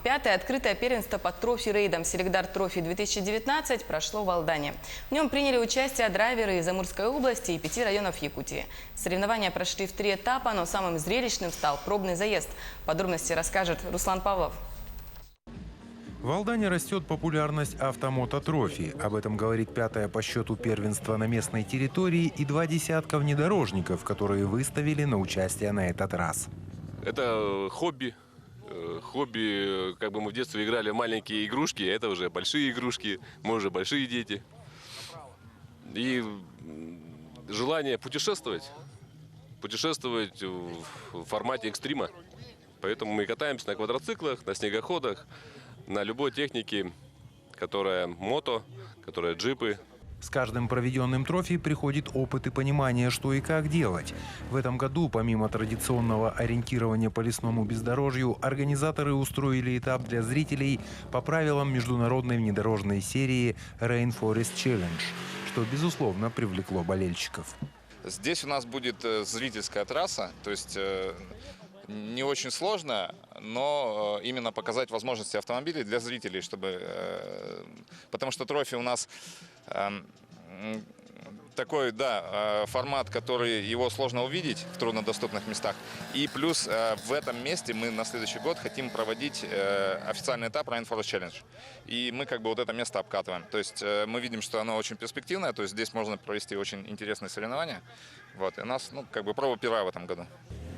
Пятое открытое первенство по трофи-рейдам «Селегдар Трофи-2019» прошло в Алдане. В нем приняли участие драйверы из Амурской области и 5 районов Якутии. Соревнования прошли в 3 этапа, но самым зрелищным стал пробный заезд. Подробности расскажет Руслан Павлов. В Алдане растет популярность автомото-трофи. Об этом говорит 5-е по счету первенство на местной территории и 2 десятка внедорожников, которые выставили на участие на этот раз. Это хобби. Хобби, как бы мы в детстве играли в маленькие игрушки, а это уже большие игрушки, мы уже большие дети. И желание путешествовать в формате экстрима. Поэтому мы катаемся на квадроциклах, на снегоходах, на любой технике, которая мото, которая джипы. С каждым проведенным трофи приходит опыт и понимание, что и как делать. В этом году, помимо традиционного ориентирования по лесному бездорожью, организаторы устроили этап для зрителей по правилам международной внедорожной серии Rainforest Challenge, что, безусловно, привлекло болельщиков. Здесь у нас будет зрительская трасса, то есть не очень сложно, но именно показать возможности автомобилей для зрителей, потому что трофи у нас такой, формат, который его сложно увидеть в труднодоступных местах. И плюс в этом месте мы на следующий год хотим проводить официальный этап Rainforest Challenge. И мы как бы вот это место обкатываем. То есть мы видим, что оно очень перспективное, то есть здесь можно провести очень интересные соревнования. Вот. И у нас проба пера в этом году.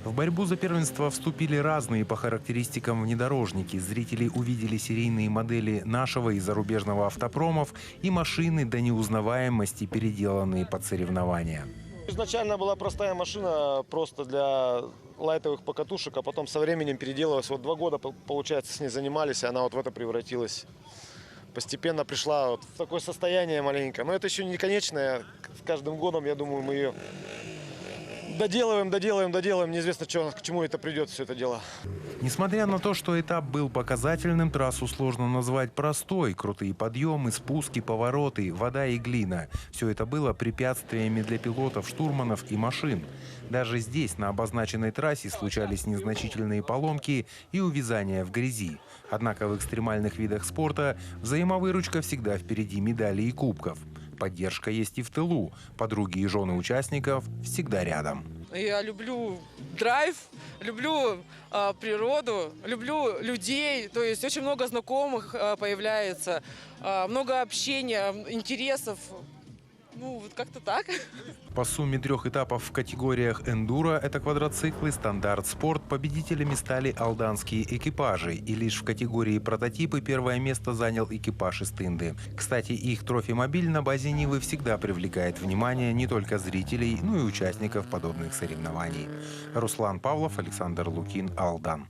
В борьбу за первенство вступили разные по характеристикам внедорожники. Зрители увидели серийные модели нашего и зарубежного автопромов и машины до неузнаваемости, переделанные под соревнования. Изначально была простая машина просто для лайтовых покатушек, а потом со временем переделалась. Вот 2 года, получается, с ней занимались, и она вот в это превратилась. Постепенно пришла вот в такое состояние маленькое. Но это еще не конечное. С каждым годом, я думаю, мы ее доделаем. Неизвестно, к чему это придет, все это дело. Несмотря на то, что этап был показательным, трассу сложно назвать простой. Крутые подъемы, спуски, повороты, вода и глина. Все это было препятствиями для пилотов, штурманов и машин. Даже здесь, на обозначенной трассе, случались незначительные поломки и увязания в грязи. Однако в экстремальных видах спорта взаимовыручка всегда впереди медалей и кубков. Поддержка есть и в тылу. Подруги и жены участников всегда рядом. Я люблю драйв, люблю природу, люблю людей. То есть очень много знакомых появляется, много общения, интересов. Ну, вот как-то так. По сумме 3 этапов в категориях эндуро, это квадроциклы, стандарт, спорт, победителями стали алданские экипажи. И лишь в категории прототипы 1-е место занял экипаж из Тынды. Кстати, их трофи-мобиль на базе Нивы всегда привлекает внимание не только зрителей, но и участников подобных соревнований. Руслан Павлов, Александр Лукин, Алдан.